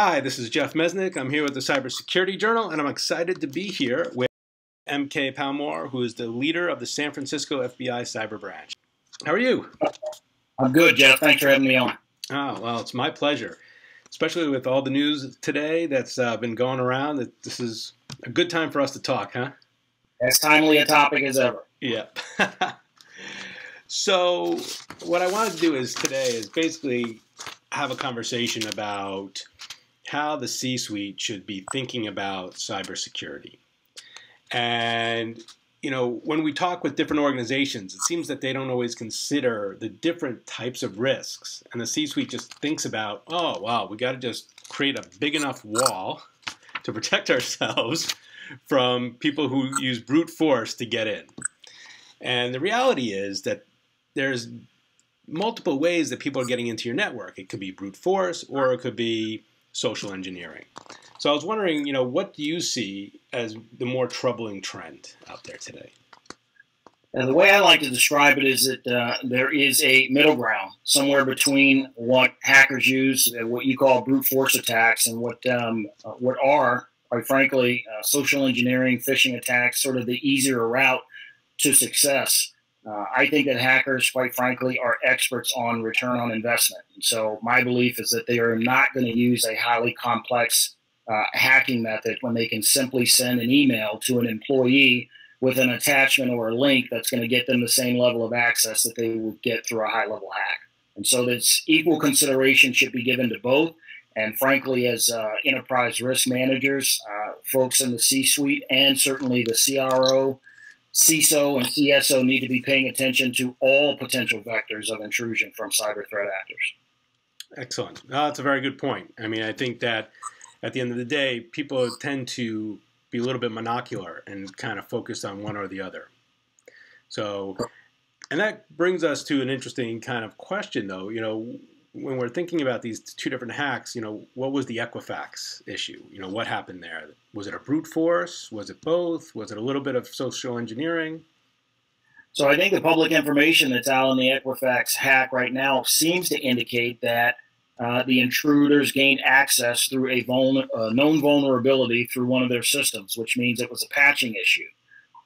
Hi, this is Jeff Mesnick. I'm here with the Cybersecurity Journal, and I'm excited to be here with MK Palmore, who is the leader of the San Francisco FBI Cyber Branch. How are you? I'm good, Jeff. Thanks for having me on. Oh, well, it's my pleasure, especially with all the news today that's been going around. That this is a good time for us to talk, huh? As timely a topic as ever. Yeah. So what I wanted to do today is basically have a conversation about how the C-suite should be thinking about cybersecurity. And, you know, when we talk with different organizations, it seems that they don't always consider the different types of risks. And the C-suite just thinks about, oh, wow, we got to just create a big enough wall to protect ourselves from people who use brute force to get in. And the reality is that there's multiple ways that people are getting into your network. It could be brute force, or it could be social engineering. So I was wondering, you know, what do you see as the more troubling trend out there today? And the way I like to describe it is that there is a middle ground somewhere between what hackers use, what you call brute force attacks, and what are, quite frankly, social engineering, phishing attacks, sort of the easier route to success. I think that hackers, quite frankly, are experts on return on investment. And so my belief is that they are not going to use a highly complex hacking method when they can simply send an email to an employee with an attachment or a link that's going to get them the same level of access that they would get through a high-level hack. And so this equal consideration should be given to both. And frankly, as enterprise risk managers, folks in the C-suite, and certainly the CRO, CISO, and CSO need to be paying attention to all potential vectors of intrusion from cyber threat actors. Excellent. That's a very good point. I mean, I think that at the end of the day, people tend to be a little bit monocular and kind of focused on one or the other. So, and that brings us to an interesting kind of question, though. You know, when we're thinking about these two different hacks, you know, what was the Equifax issue? You know, what happened there? Was it a brute force? Was it both? Was it a little bit of social engineering? So I think the public information that's out on the Equifax hack right now seems to indicate that the intruders gained access through a known vulnerability through one of their systems, which means it was a patching issue.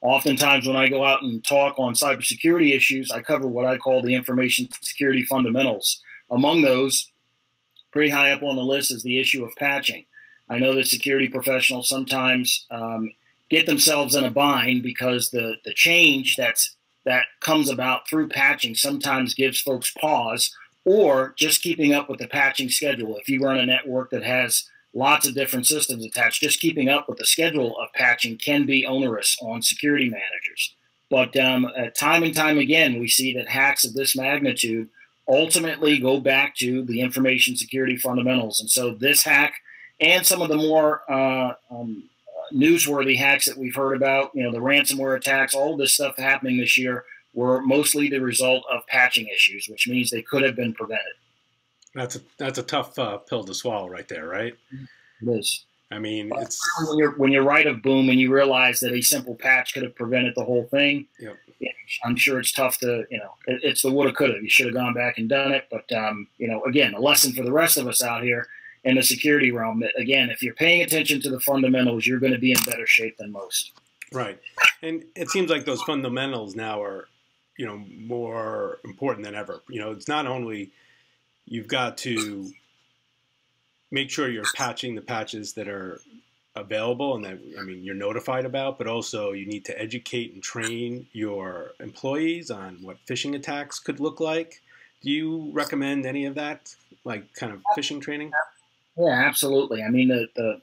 Oftentimes when I go out and talk on cybersecurity issues, I cover what I call the information security fundamentals. Among those, pretty high up on the list is the issue of patching. I know that security professionals sometimes get themselves in a bind because the change that comes about through patching sometimes gives folks pause, or just keeping up with the patching schedule. If you run a network that has lots of different systems attached, just keeping up with the schedule of patching can be onerous on security managers. But time and time again, we see that hacks of this magnitude ultimately go back to the information security fundamentals. And so this hack and some of the more newsworthy hacks that we've heard about, you know, the ransomware attacks, all of this stuff happening this year were mostly the result of patching issues, which means they could have been prevented. That's a tough pill to swallow right there, right? It is. I mean, it's when you're right of boom and you realize that a simple patch could have prevented the whole thing. Yep. Yeah, I'm sure it's tough to, you know, it's the woulda coulda. You should have gone back and done it. But you know, again, a lesson for the rest of us out here in the security realm that, again, if you're paying attention to the fundamentals, you're going to be in better shape than most. Right. And it seems like those fundamentals now are, you know, more important than ever. You know, it's not only you've got to make sure you're patching the patches that are available and that, I mean, you're notified about, but also you need to educate and train your employees on what phishing attacks could look like. Do you recommend any of that, like kind of phishing training? Yeah, absolutely. I mean, the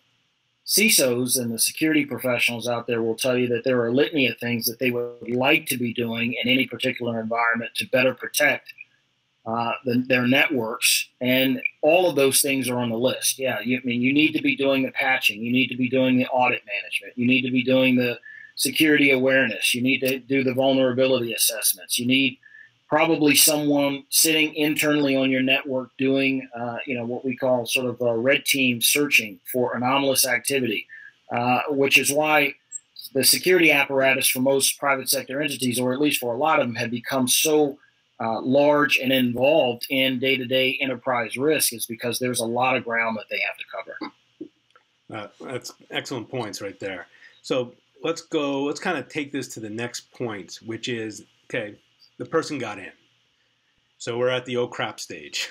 CISOs and the security professionals out there will tell you that there are a litany of things that they would like to be doing in any particular environment to better protect their networks, and all of those things are on the list. Yeah, I mean, you need to be doing the patching, you need to be doing the audit management, you need to be doing the security awareness, you need to do the vulnerability assessments, you need probably someone sitting internally on your network doing, you know, what we call sort of red team searching for anomalous activity, which is why the security apparatus for most private sector entities, or at least for a lot of them, have become so large and involved in day-to-day enterprise risk is because there's a lot of ground that they have to cover. That's excellent points right there. So let's kind of take this to the next point, which is, okay, the person got in. So we're at the oh crap stage.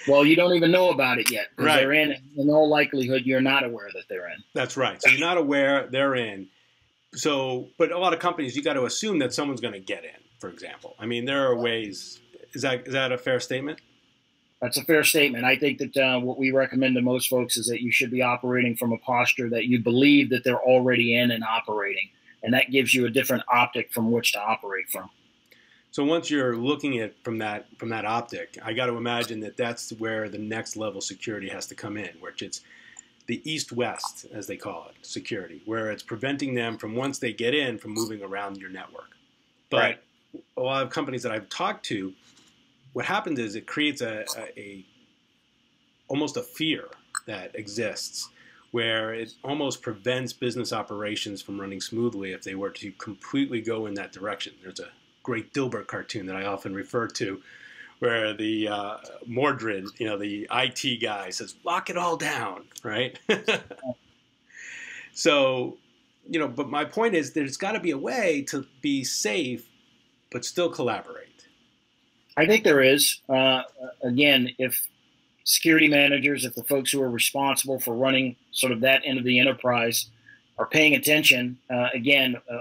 Well, you don't even know about it yet. Right. They're in. In all likelihood, you're not aware that they're in. That's right. So you're not aware they're in. So, but a lot of companies, you got to assume that someone's going to get in, for example. I mean, there are ways. Is that a fair statement? That's a fair statement. I think that what we recommend to most folks is that you should be operating from a posture that you believe that they're already in and operating. And that gives you a different optic from which to operate from. So once you're looking at from that optic, I got to imagine that that's where the next level security has to come in, which it's the east-west, as they call it, security, where it's preventing them from, once they get in, from moving around your network. But right. A lot of companies that I've talked to, what happens is it creates almost a fear that exists, where it almost prevents business operations from running smoothly if they were to completely go in that direction. There's a great Dilbert cartoon that I often refer to, where the Mordred, the IT guy says, lock it all down, right? So, but my point is there's got to be a way to be safe, but still collaborate. I think there is. Again, if security managers, if the folks who are responsible for running sort of that end of the enterprise are paying attention,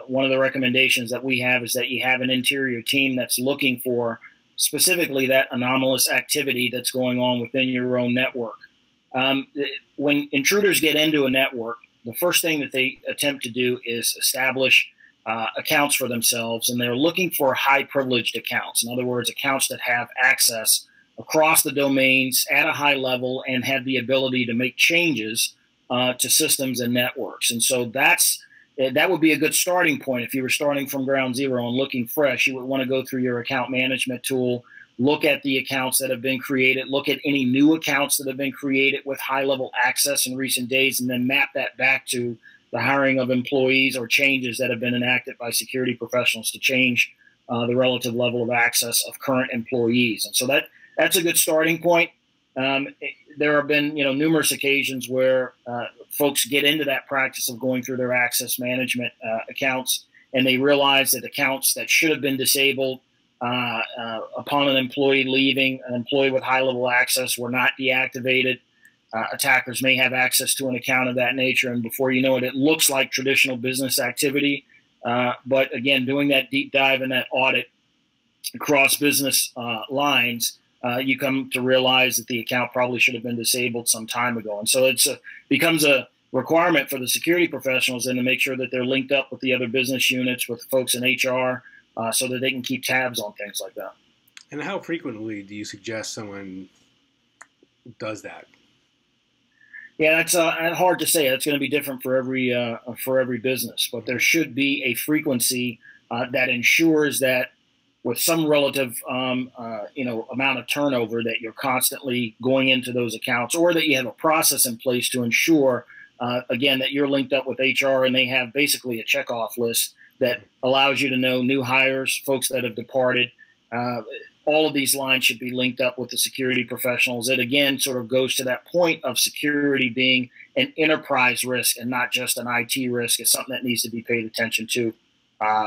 one of the recommendations that we have is that you have an interior team that's looking for specifically that anomalous activity that's going on within your own network. When intruders get into a network, the first thing that they attempt to do is establish accounts for themselves, and they're looking for high privileged accounts. In other words, accounts that have access across the domains at a high level and have the ability to make changes to systems and networks. And so that would be a good starting point. If you were starting from ground zero and looking fresh, you would want to go through your account management tool, look at the accounts that have been created, look at any new accounts that have been created with high-level access in recent days, and then map that back to the hiring of employees or changes that have been enacted by security professionals to change the relative level of access of current employees. And so that's a good starting point. There have been, numerous occasions where folks get into that practice of going through their access management accounts, and they realize that accounts that should have been disabled upon an employee leaving, an employee with high-level access, were not deactivated. Attackers may have access to an account of that nature, and before you know it, it looks like traditional business activity. But again, doing that deep dive and that audit across business lines, you come to realize that the account probably should have been disabled some time ago. And so it becomes a requirement for the security professionals then to make sure that they're linked up with the other business units, with folks in HR, so that they can keep tabs on things like that. And how frequently do you suggest someone does that? Yeah, that's hard to say. That's going to be different for every business, but there should be a frequency that ensures that, with some relative amount of turnover, that you're constantly going into those accounts, or that you have a process in place to ensure, again, that you're linked up with HR and they have basically a checkoff list that allows you to know new hires, folks that have departed. All of these lines should be linked up with the security professionals. It, again, sort of goes to that point of security being an enterprise risk and not just an IT risk. It's something that needs to be paid attention to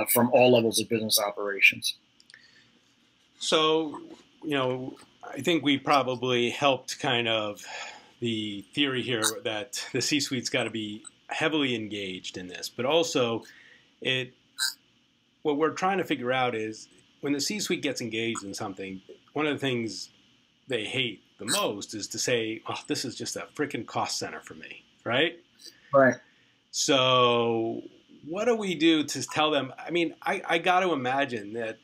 from all levels of business operations. So, I think we probably helped kind of the theory here that the C-suite's got to be heavily engaged in this. But also, what we're trying to figure out is, when the C-suite gets engaged in something, one of the things they hate the most is to say, oh, this is just a freaking cost center for me, right? Right. So what do we do to tell them? I mean, I got to imagine that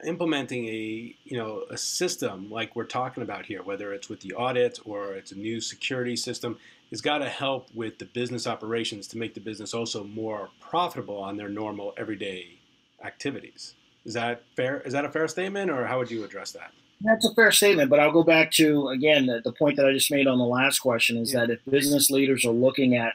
implementing a system like we're talking about here, whether it's with the audit or it's a new security system, has got to help with the business operations to make the business also more profitable on their normal everyday activities. Is that fair? Is that a fair statement, or how would you address that? That's a fair statement, but I'll go back to, again, the point that I just made on the last question is that if business leaders are looking at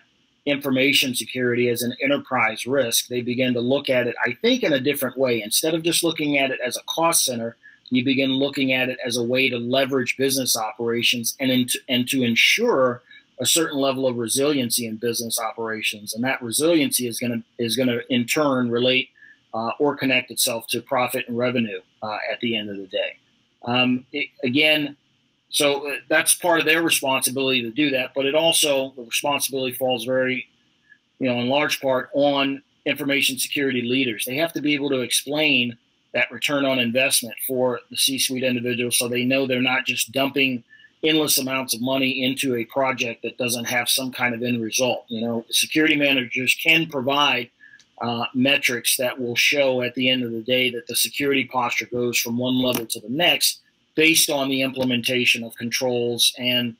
information security as an enterprise risk, they begin to look at it, I think, in a different way. Instead of just looking at it as a cost center, you begin looking at it as a way to leverage business operations and to ensure a certain level of resiliency in business operations. And that resiliency is going to in turn relate or connect itself to profit and revenue at the end of the day. So that's part of their responsibility to do that, but it also, the responsibility falls very, in large part on information security leaders. They have to be able to explain that return on investment for the C-suite individuals so they know they're not just dumping endless amounts of money into a project that doesn't have some kind of end result. Security managers can provide metrics that will show at the end of the day that the security posture goes from one level to the next, based on the implementation of controls and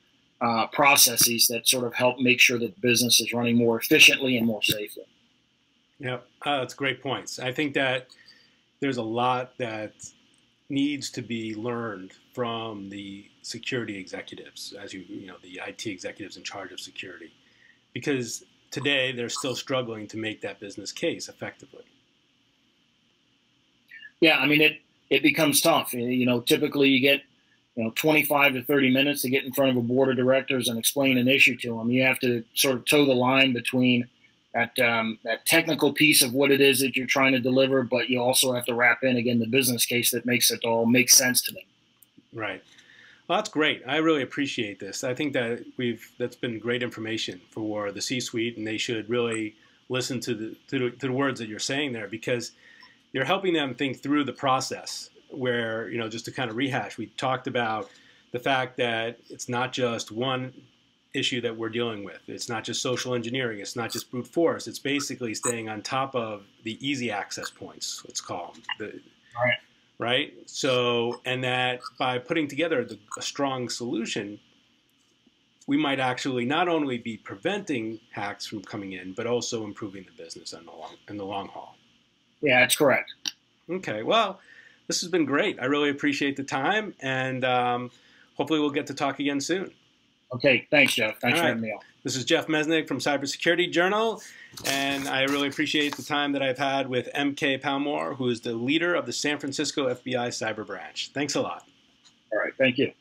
processes that sort of help make sure that the business is running more efficiently and more safely. Yeah, that's great points. I think that there's a lot that needs to be learned from the security executives, the IT executives in charge of security, because today they're still struggling to make that business case effectively. Yeah, I mean, it becomes tough. Typically you get 25 to 30 minutes to get in front of a board of directors and explain an issue to them. You have to sort of toe the line between that technical piece of what it is that you're trying to deliver, but you also have to wrap in, again, the business case that makes it all make sense to them. Right. Well, that's great. I really appreciate this. I think that that's been great information for the C-suite, and they should really listen to the words that you're saying there, because you're helping them think through the process where, just to kind of rehash, we talked about the fact that it's not just one issue that we're dealing with. It's not just social engineering. It's not just brute force. It's basically staying on top of the easy access points, let's call them. Right? So, and that by putting together a strong solution, we might actually not only be preventing hacks from coming in, but also improving the business in the long haul. Yeah, that's correct. Okay, well, this has been great. I really appreciate the time, and hopefully we'll get to talk again soon. Okay, thanks, Jeff. Thanks for having me on. This is Jeff Mesnick from Cybersecurity Journal, and I really appreciate the time that I've had with MK Palmore, who is the leader of the San Francisco FBI Cyber Branch. Thanks a lot. All right, thank you.